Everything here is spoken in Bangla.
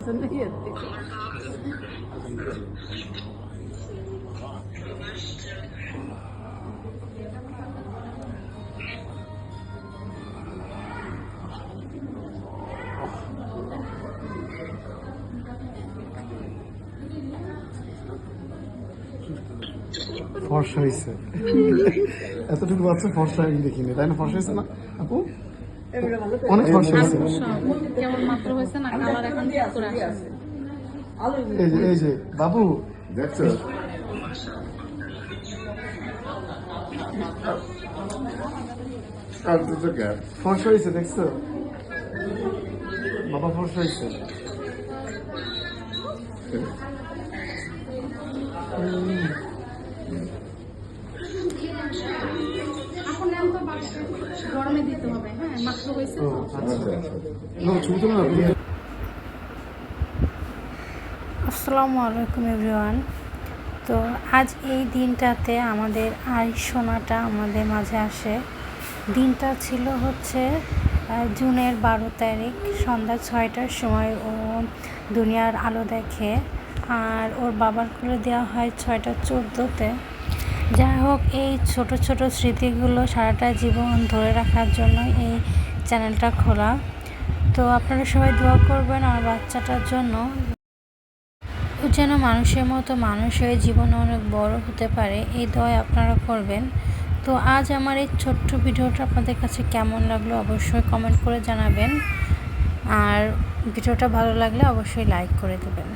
ফর্সা হয়েছে এতটুকু বাচ্চা ফর্সা আমি দেখিনি, তাই না? ফর্সা হয়েছে না আপু? অনেক ফর্সা হয়েছে। এই যে বাবু দেখছো ফর্সা হয়েছে, দেখছো বাবা? ফর্সা হয়েছে। গরমে দিতে হবে। হ্যাঁ, মাত্র হয়েছে। আসসালামু আলাইকুম এভরিওয়ান। তো আজ এই দিনটাতে আমাদের সোনাটা আমাদের মাঝে আসে। দিনটা ছিল হচ্ছে জুনের 12 তারিখ সন্ধ্যা 6টার সময় ও দুনিয়ার আলো দেখে, আর ওর বাবার করে দেওয়া হয় 6টা 14-তে। যাই হোক, এই ছোট ছোট স্মৃতিগুলো সারাটা জীবন ধরে রাখার জন্য এই চ্যানেলটা খোলা। তো আপনারা সবাই দোয়া করবেন আমার বাচ্চাটার জন্য, ও যেন মানুষের মতো মানুষ হয়ে জীবনে অনেক বড় হতে পারে, এই দোয়া আপনারা করবেন। তো আজ আমার এই ছোট্ট ভিডিওটা আপনাদের কাছে কেমন লাগলো অবশ্যই কমেন্ট করে জানাবেন, আর ভিডিওটা ভালো লাগলে অবশ্যই লাইক করে দেবেন।